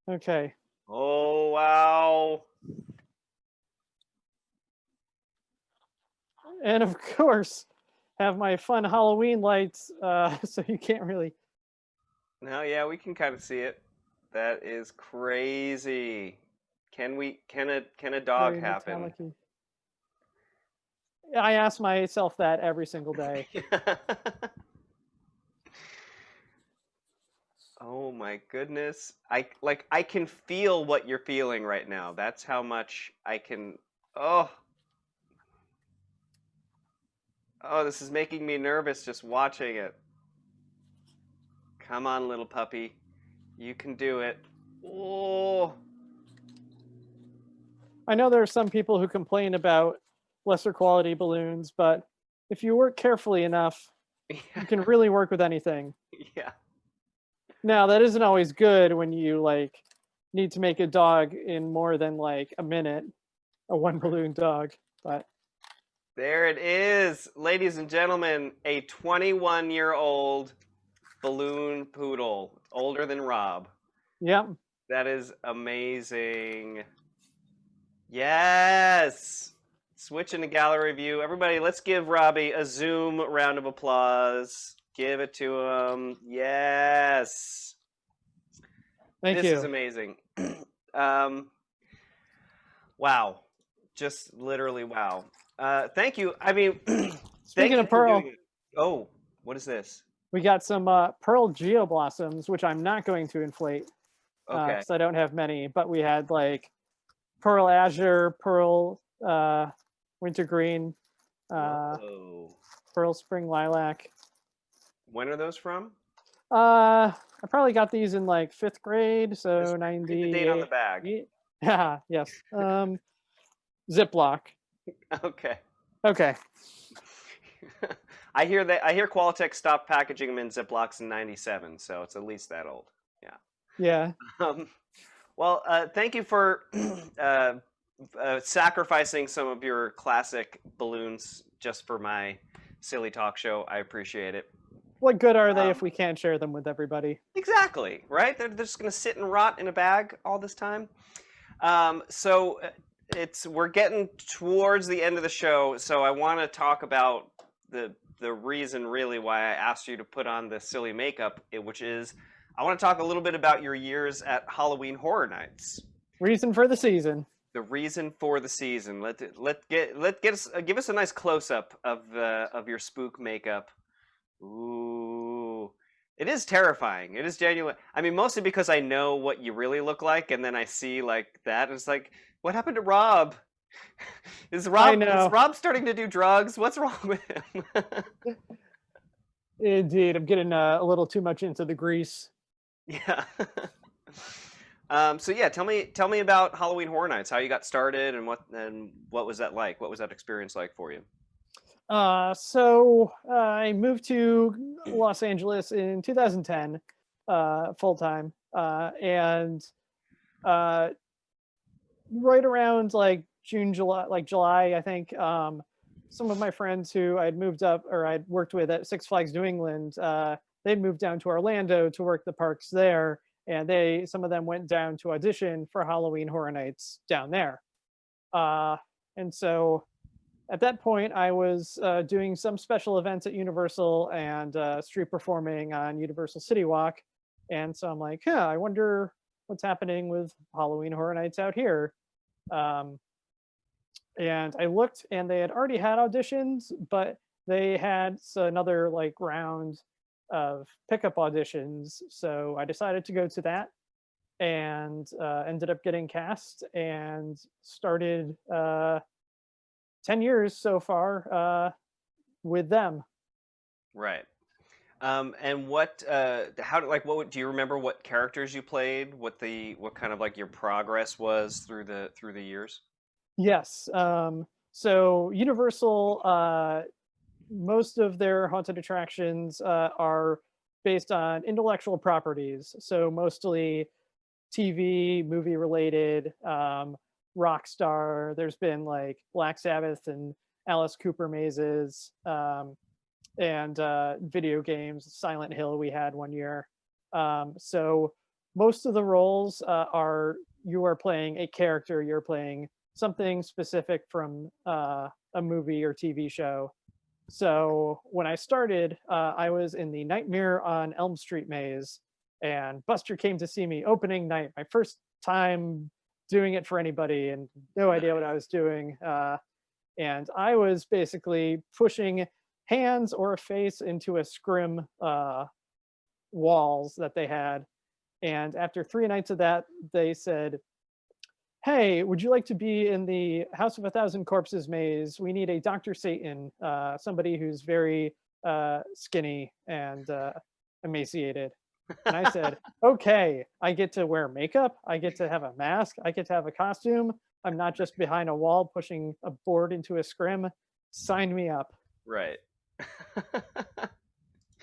Okay. Oh wow. And of course, have my fun Halloween lights, so you can't really. No, yeah, we can kind of see it. That is crazy. Can a dog very happen? metallic-y. I ask myself that every single day. Oh my goodness. I can feel what you're feeling right now. That's how much I can. Oh. Oh, this is making me nervous just watching it. Come on, little puppy. You can do it. Oh. I know there are some people who complain about lesser quality balloons, but if you work carefully enough, you can really work with anything. Yeah. Now, that isn't always good when you like need to make a dog in more than like a minute, a 1 balloon dog, but There it is, ladies and gentlemen, a 21-year-old balloon poodle, older than Rob. yeah. That is amazing. Yes. Switch into gallery view. Everybody, let's give Robbie a Zoom round of applause. Give it to him. Yes. Thank This is you. amazing. Wow. Just literally wow. Thank you. I mean, thank Speaking you of for Pearl, doing it. Oh, what is this? we got some Pearl Geoblossoms, which I'm not going to inflate Okay. because I don't have many, but we had like Pearl Azure, Pearl Wintergreen, Whoa. Pearl Spring Lilac. When are those from? I probably got these in like 5th grade, so Just read the date on the 98. bag. Yeah, yes. Ziploc. Okay. Okay. I hear Qualtech stopped packaging them in Ziplocs in '97, so it's at least that old. Yeah. Um, well, thank you for sacrificing some of your classic balloons just for my silly talk show. I appreciate it. What good are they if we can't share them with everybody? Exactly, right? They're just going to sit and rot in a bag all this time. So we're getting towards the end of the show, so I want to talk about the reason really why I asked you to put on the silly makeup, which is I want to talk a little bit about your years at Halloween Horror Nights. Reason for the season. The reason for the season. Give us a nice close up of your spook makeup. Ooh, it is terrifying. It is genuine. I mean, mostly because I know what you really look like, and then I see like that, and it's like, what happened to Rob? Is Rob starting to do drugs? What's wrong with him? Indeed, I'm getting a little too much into the grease. Yeah. So yeah, tell me about Halloween Horror Nights. How you got started, and what was that like? What was that experience like for you? So I moved to Los Angeles in 2010, full time, and right around like July, I think. Some of my friends who I'd moved up or I'd worked with at Six Flags New England, they'd moved down to Orlando to work the parks there, and some of them went down to audition for Halloween Horror Nights down there. And so at that point, I was doing some special events at Universal and street performing on Universal City Walk. And so I'm like, I wonder what's happening with Halloween Horror Nights out here. And I looked, and they had already had auditions, but they had another like round of pickup auditions. So I decided to go to that, and ended up getting cast and started 10 years so far with them. Right. And what do you remember what characters you played? What kind of like your progress was through the years? Yes. So Universal, most of their haunted attractions are based on intellectual properties. So mostly TV, movie related, Rockstar. There's been like Black Sabbath and Alice Cooper mazes, and video games. Silent Hill we had one year. So most of the roles you are playing a character. You're playing something specific from a movie or TV show. So when I started, I was in the Nightmare on Elm Street maze, and Buster came to see me opening night, my first time doing it for anybody, and no idea what I was doing. And I was basically pushing hands or a face into a scrim walls that they had. And after 3 nights of that, they said, hey, would you like to be in the House of a Thousand Corpses maze? We need a Dr. Satan, somebody who's very skinny and emaciated. And I said, okay, I get to wear makeup. I get to have a mask. I get to have a costume. I'm not just behind a wall pushing a board into a scrim. Sign me up. Right.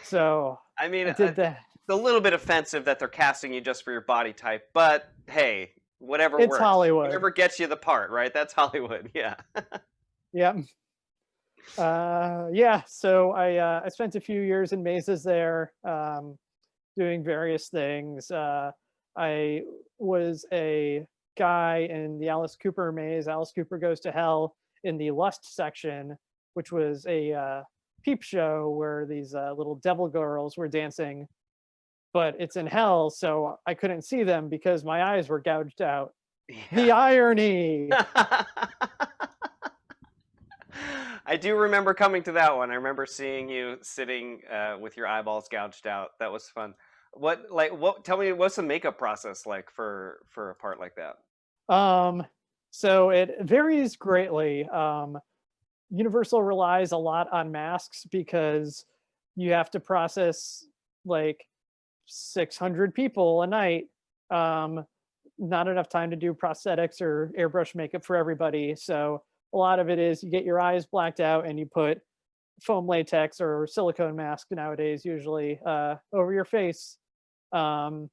So I mean, I did that. It's a little bit offensive that they're casting you just for your body type, but hey, whatever It's works. Hollywood. Whatever gets you the part, right? That's Hollywood. Yeah. Yeah. Yeah. So I spent a few years in mazes there, doing various things. I was a guy in the Alice Cooper maze. Alice Cooper Goes to Hell, in the Lust section, which was a peep show where these little devil girls were dancing, but it's in hell, so I couldn't see them because my eyes were gouged out. The Yeah. irony. I do remember coming to that one. I remember seeing you sitting with your eyeballs gouged out. That was fun. Tell me, what's the makeup process like for a part like that? So it varies greatly. Universal relies a lot on masks because you have to process like 600 people a night. Not enough time to do prosthetics or airbrush makeup for everybody. So a lot of it is you get your eyes blacked out and you put foam latex or silicone mask nowadays, usually over your face. Some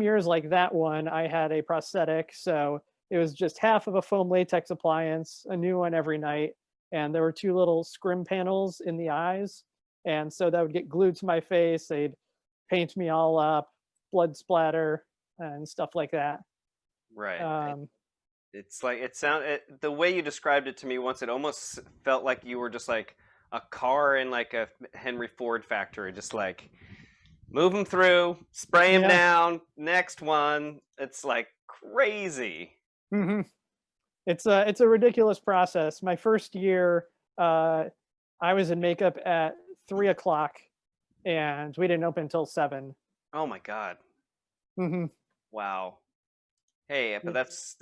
years like that one, I had a prosthetic. So it was just half of a foam latex appliance, a new one every night. And there were 2 little scrim panels in the eyes. And so that would get glued to my face. They'd paint me all up, blood splatter, and stuff like that. Right. It's like the way you described it to me once. It almost felt like you were just like a car in like a Henry Ford factory, just like move them through, spray them Yeah. down. Next one. It's like crazy. Mm-hmm. It's a ridiculous process. My first year, I was in makeup at 3 o'clock, and we didn't open until 7. Oh my God. Mm-hmm. Wow. Hey, but that's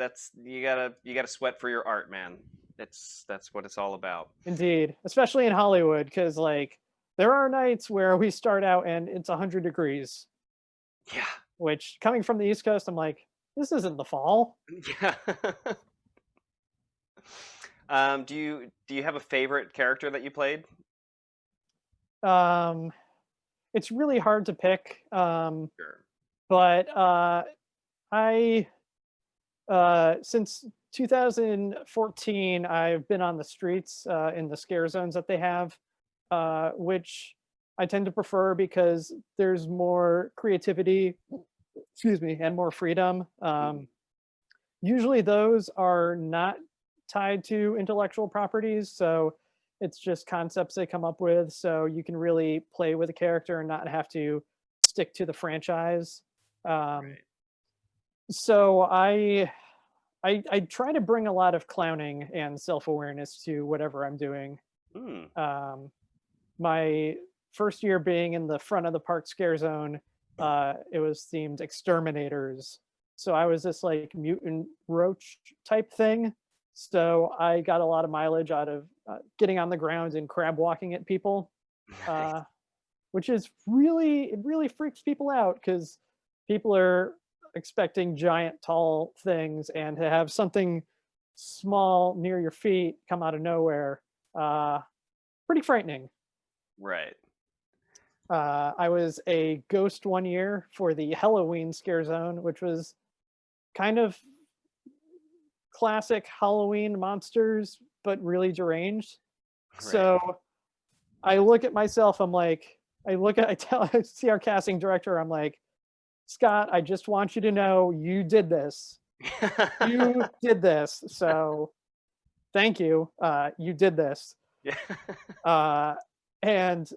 you gotta sweat for your art, man. That's what it's all about. Indeed, especially in Hollywood, because like there are nights where we start out and it's 100 degrees, Yeah. which coming from the East Coast, I'm like, this isn't the fall. Yeah. Do you have a favorite character that you played? It's really hard to pick, Sure. but I since 2014, I've been on the streets in the scare zones that they have, which I tend to prefer because there's more creativity, excuse me, and more freedom. Usually those are not tied to intellectual properties, so it's just concepts they come up with, so you can really play with a character and not have to stick to the franchise. Right. So I try to bring a lot of clowning and self-awareness to whatever I'm doing. My first year being in the front of the park scare zone, it was themed exterminators. So I was this like mutant roach type thing. So I got a lot of mileage out of getting on the ground and crab walking at people, Nice. which is it really freaks people out because people are expecting giant tall things, and to have something small near your feet come out of nowhere, pretty frightening. Right. I was a ghost one year for the Halloween scare zone, which was kind of classic Halloween monsters, but really deranged. Right. So I look at myself, I see our casting director, I'm like, Scott, I just want you to know you did this. You did this. So thank you. You did this. Yeah. And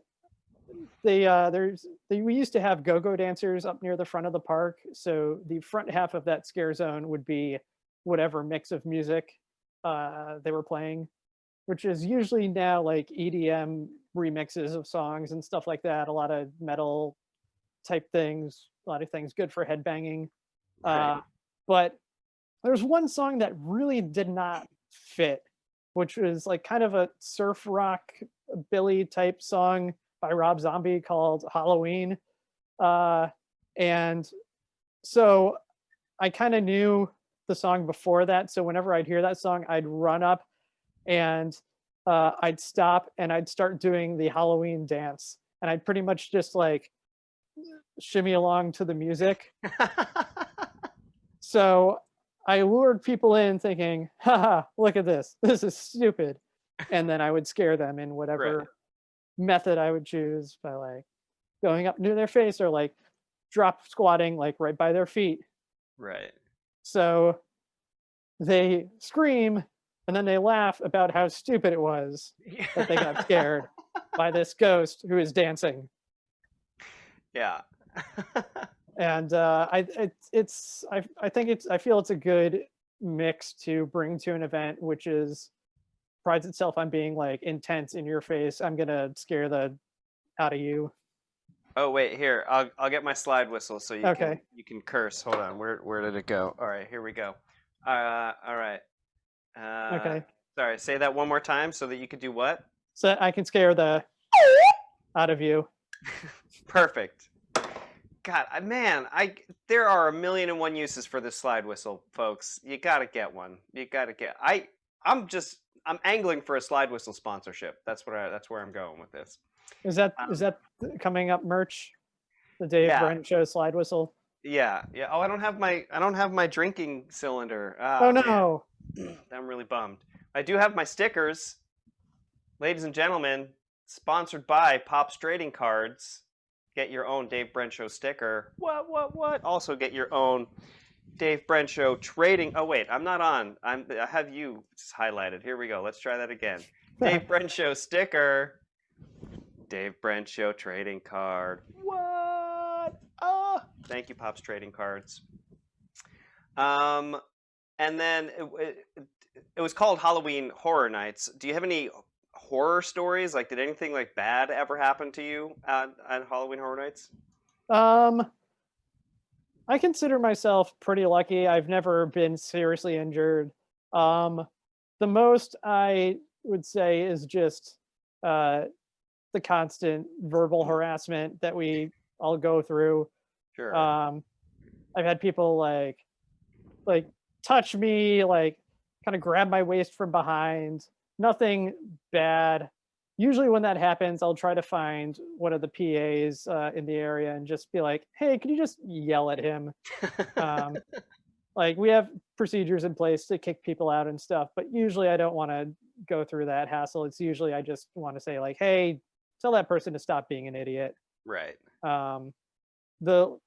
we used to have go-go dancers up near the front of the park. So the front half of that scare zone would be whatever mix of music they were playing, which is usually now like EDM remixes of songs and stuff like that. A lot of metal type things, a lot of things good for headbanging. Right. But there's one song that really did not fit, which was like kind of a surf rock Billy type song by Rob Zombie called Halloween. And so I kind of knew the song before that. So whenever I'd hear that song, I'd run up and I'd stop and I'd start doing the Halloween dance. And I'd pretty much just like shimmy along to the music. So I lured people in thinking, haha, look at this. This is stupid. And then I would scare them in whatever Right. method I would choose by like going up near their face or like drop squatting like right by their feet. Right. So they scream and then they laugh about how stupid it was that they got scared by this ghost who is dancing. Yeah. And I think I feel it's a good mix to bring to an event, which is prides itself on being like intense in your face. I'm gonna scare the out of you. Oh wait, here. I'll get my slide whistle so Okay. you can curse. Hold on. Where did it go? All right, here we go. All right. Okay. Sorry, say that one more time so that you could do what? So I can scare the out of you. Perfect. God, man, there are 1,000,001 uses for this slide whistle, folks. You gotta get one. You gotta get. I'm angling for a slide whistle sponsorship. That's where I'm going with this. Is that Um, coming up merch? The Dave yeah, Brenn Show slide whistle. yeah. Oh, I don't have my drinking cylinder. Oh Ah, no. man, I'm really bummed. I do have my stickers, ladies and gentlemen. Sponsored by Pop's Trading Cards. Get your own Dave Brenn Show sticker. What? Also get your own Dave Brenn Show trading. Oh wait, I'm not on. I have you highlighted. Here we go. Let's try that again. Dave Brenn Show sticker. Dave Brenn Show trading card. What? Thank you, Pop's Trading Cards. And then it was called Halloween Horror Nights. Do you have any horror stories? Like, did anything like bad ever happen to you on Halloween Horror Nights? I consider myself pretty lucky. I've never been seriously injured. The most I would say is just uh, the constant verbal harassment that we all go through. Sure. I've had people like touch me, like kind of grab my waist from behind. Nothing bad. Usually when that happens, I'll try to find one of the PAs in the area and just be like, "Hey, could you just yell at him?" Um, like we have procedures in place to kick people out and stuff, but usually I don't want to go through that hassle. It's usually I just want to say like, "Hey, tell that person to stop being an idiot." Right. The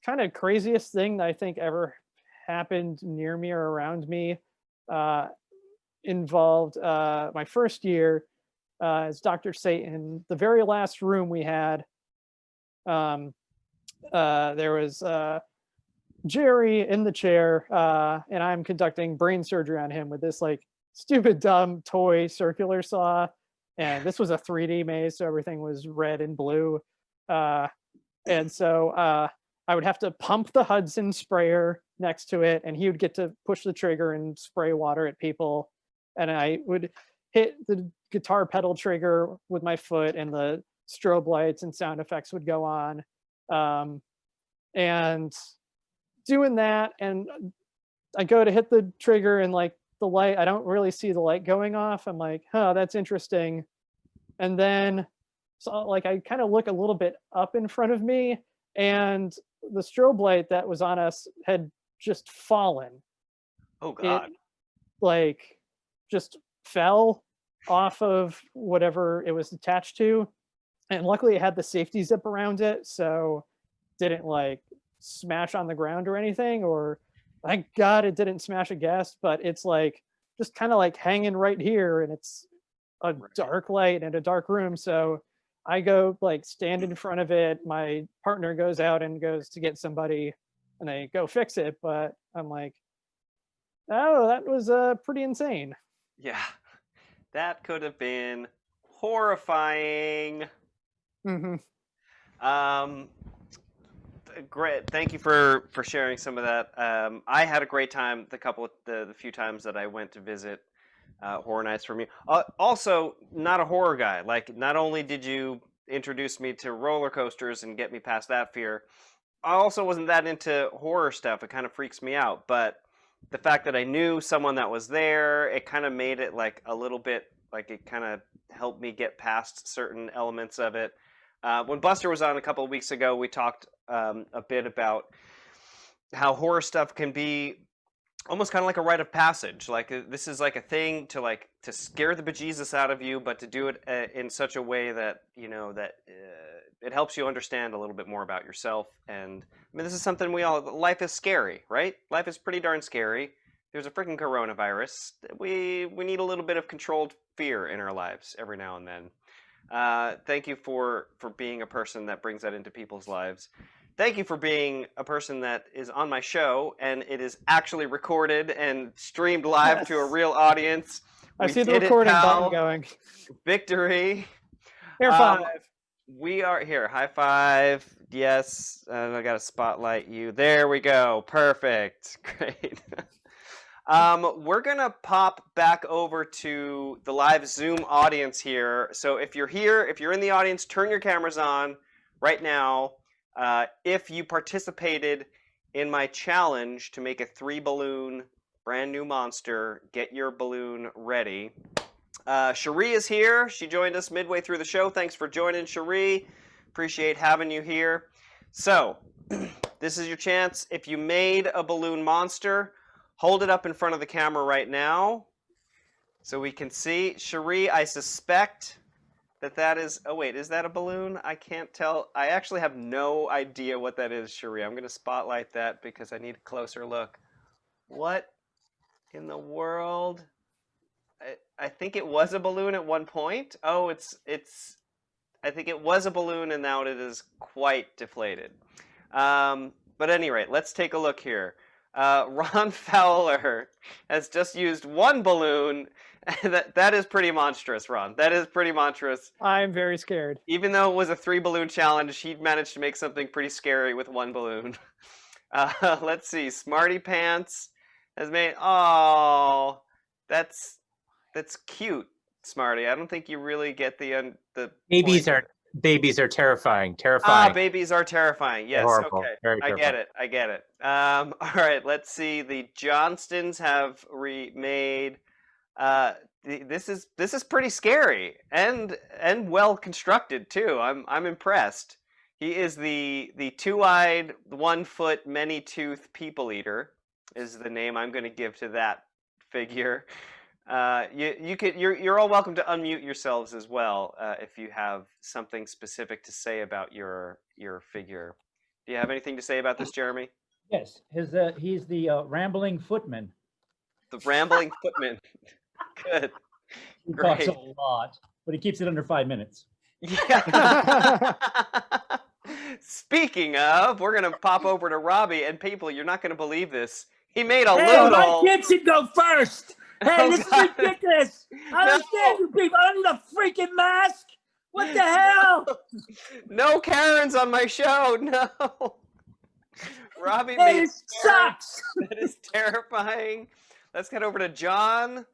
kind of craziest thing that I think ever happened near me or around me uh, involved my first year as Dr. Satan. The very last room we had, um, there was Jerry in the chair, and I'm conducting brain surgery on him with this like stupid dumb toy circular saw. And this was a 3D maze, so everything was red and blue. And so I would have to pump the Hudson sprayer next to it, and he would get to push the trigger and spray water at people. And I would hit the guitar pedal trigger with my foot, and the strobe lights and sound effects would go on. And doing that, and I go to hit the trigger, and like the light, I don't really see the light going off. I'm like, huh, that's interesting. And then so like I kind of look a little bit up in front of me, and the strobe light that was on us had just fallen. Oh It God. like just fell off of whatever it was attached to, and luckily it had the safety zip around it, so didn't like smash on the ground or anything. Or thank God it didn't smash a guest, but it's like just kind of like hanging right here, and it's a Right. dark light and a dark room. So I go like stand in front of it. My partner goes out and goes to get somebody, and they go fix it. But I'm like, oh, that was pretty insane. Yeah. That could have been horrifying. Hmm. Great. Thank you for sharing some of that. I had a great time the few times that I went to visit Horror Nights from you. Also, not a horror guy. Like, not only did you introduce me to roller coasters and get me past that fear, I also wasn't that into horror stuff. It kind of freaks me out. But the fact that I knew someone that was there, it kind of made it like a little bit like it kind of helped me get past certain elements of it. When Buster was on a couple of weeks ago, we talked a bit about how horror stuff can be almost kind of like a rite of passage. Like this is like a thing to scare the bejesus out of you, but to do it in such a way that that it helps you understand a little bit more about yourself. And I mean, this is something life is scary, right? Life is pretty darn scary. There's a freaking coronavirus. We need a little bit of controlled fear in our lives every now and then. Thank you for being a person that brings that into people's lives. Thank you for being a person that is on my show and it is actually recorded and streamed live to a real audience. I We see the did recording it, button pal. going. Victory. Air five. We are here. High five. Yes. And I got to spotlight you. There we go. Perfect. Great. We're going to pop back over to the live Zoom audience here. So if you're here, if you're in the audience, turn your cameras on right now. If you participated in my challenge to make a 3-balloon brand new monster, get your balloon ready. Cherie is here. She joined us midway through the show. Thanks for joining, Cherie. Appreciate having you here. So, this is your chance. If you made a balloon monster, hold it up in front of the camera right now so we can see. Cherie, I suspect that is... Oh, wait, is that a balloon? I can't tell. I actually have no idea what that is, Cherie. I'm going to spotlight that because I need a closer look. What in the world? I think it was a balloon at one point. Oh, I think it was a balloon and now it is quite deflated. But at any rate, let's take a look here. Ron Fowler has just used one balloon. That is pretty monstrous, Ron. That is pretty monstrous. I'm very scared. Even though it was a 3-balloon challenge, he managed to make something pretty scary with one balloon. Let's see. Smarty Pants has made... Oh, that's cute, Smarty. I don't think you really get the babies are terrifying. Terrifying. Babies are terrifying. Yes. Horrible. Okay. Very terrifying. I get it. All right. Let's see. The Johnstons have remade. This is pretty scary and well constructed too. I'm impressed. He is the 2-eyed, 1-foot, many-tooth people eater. Is the name I'm going to give to that figure. You're all welcome to unmute yourselves as well if you have something specific to say about your figure. Do you have anything to say about this, Jeremy? Yes, he's the rambling footman. The rambling footman. Good. He talks Great. a lot, but he keeps it under 5 minutes. Yeah. Speaking of, we're gonna pop over to Robbie, and people, you're not gonna believe this. He made a Hey, little. my kid should go first. Hey, Oh, this God. is ridiculous. I No. understand you people. I don't need a freaking mask. What the hell? No Karens on my show. No. Robbie Hey, made this sucks. That is terrifying. Let's head over to John.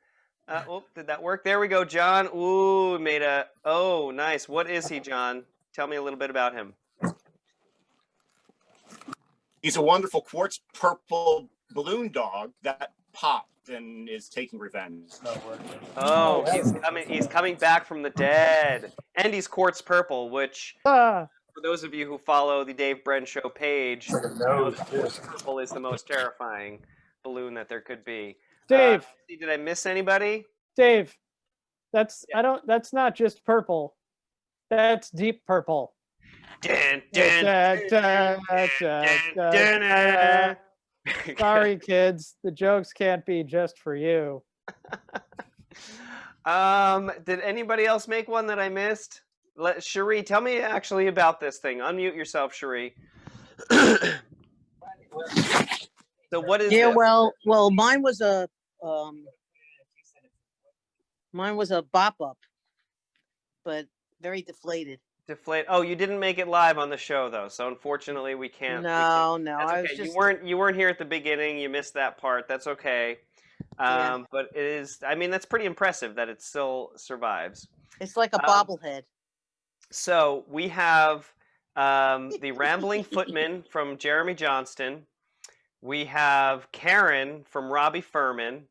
Did that work? There we go, John. Ooh, made a... Oh, nice. What is he, John? Tell me a little bit about him. He's a wonderful quartz purple balloon dog that popped and is taking revenge. Oh, he's coming back from the dead. And he's quartz purple, which, Ah, for those of you who follow the Dave Brenn Show page, quartz purple is the most terrifying balloon that there could be. Dave, Did I miss anybody? Dave, that's not just purple. That's deep purple. Dun, Da, dun, da, da, da, da. Sorry, kids. The jokes can't be just for you. Did anybody else make one that I missed? Cherie, tell me actually about this thing. Unmute yourself, Cherie. So what is Yeah, this? well, mine was a bop up, but very deflated. Deflate. Oh, you didn't make it live on the show though, so unfortunately we can't. No, That's I okay. was just You weren't here at the beginning. You missed that part. That's okay. Yeah. But it is. I mean, that's pretty impressive that it still survives. it's like a bobblehead. So we have the Rambling Footman from Jeremy Johnston. We have Karen from Robbie Furman.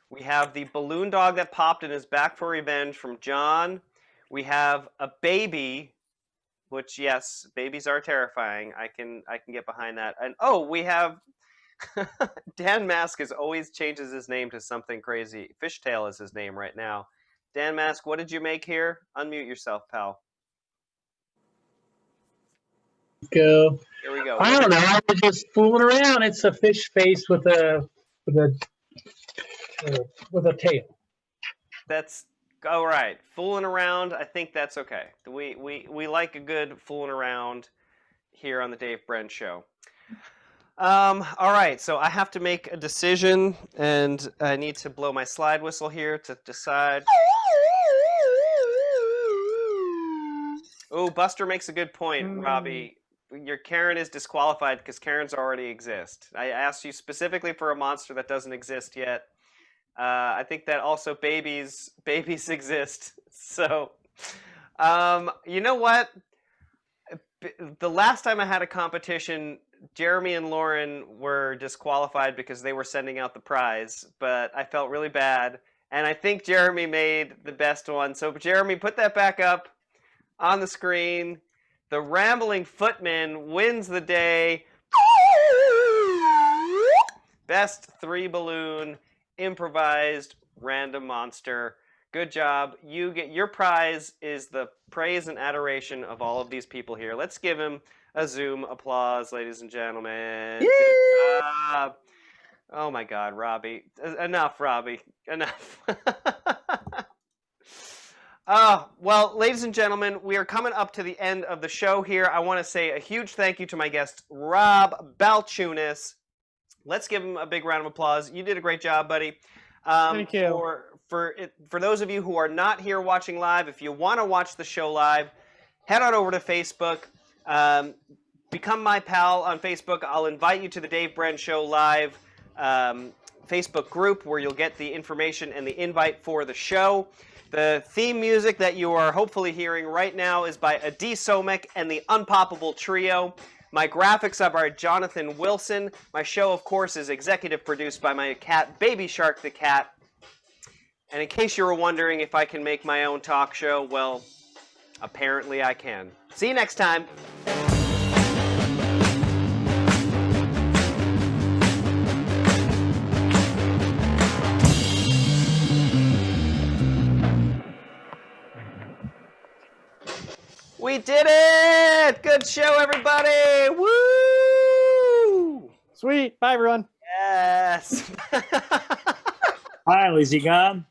We have the balloon dog that popped and is back for revenge from John. We have a baby, which yes, babies are terrifying. I can get behind that. And oh, we have Dan Mask always changes his name to something crazy. Fishtail is his name right now. Dan Mask, what did you make here? Unmute yourself, pal. Go. Here we go. I don't know. I was just fooling around. It's a fish face with a with a tail. That's all right. Fooling around, I think that's okay. We like a good fooling around here on the Dave Brenn Show. All right, so I have to make a decision, and I need to blow my slide whistle here to decide. Oh, Buster makes a good point, Robbie. Your Karen is disqualified because Karens already exist. I asked you specifically for a monster that doesn't exist yet. I think that also babies exist. So, you know what? The last time I had a competition, Jeremy and Lauren were disqualified because they were sending out the prize, but I felt really bad. And I think Jeremy made the best one. So Jeremy, put that back up on the screen. The Rambling Footman wins the day. Best 3-balloon improvised random monster. Good job. You get your prize is the praise and adoration of all of these people here. Let's give him a Zoom applause, ladies and gentlemen. Good job. Oh my God, Robbie. Enough, Robbie. Enough. Well, ladies and gentlemen, we are coming up to the end of the show here. I want to say a huge thank you to my guest, Rob Balchunas. Let's give him a big round of applause. You did a great job, buddy. Thank you. For those of you who are not here watching live, if you want to watch the show live, head on over to Facebook. Become my pal on Facebook. I'll invite you to the Dave Brenn Show live Facebook group where you'll get the information and the invite for the show. The theme music that you are hopefully hearing right now is by Adi Somek and the Unpoppable Trio. My graphics are by Jonathan Wilson. My show, of course, is executive produced by my cat, Baby Shark the Cat. And in case you were wondering if I can make my own talk show, well, apparently I can. See you next time. We did it! Good show, everybody! Woo! Sweet. Bye, everyone. Yes. Finally, is he gone?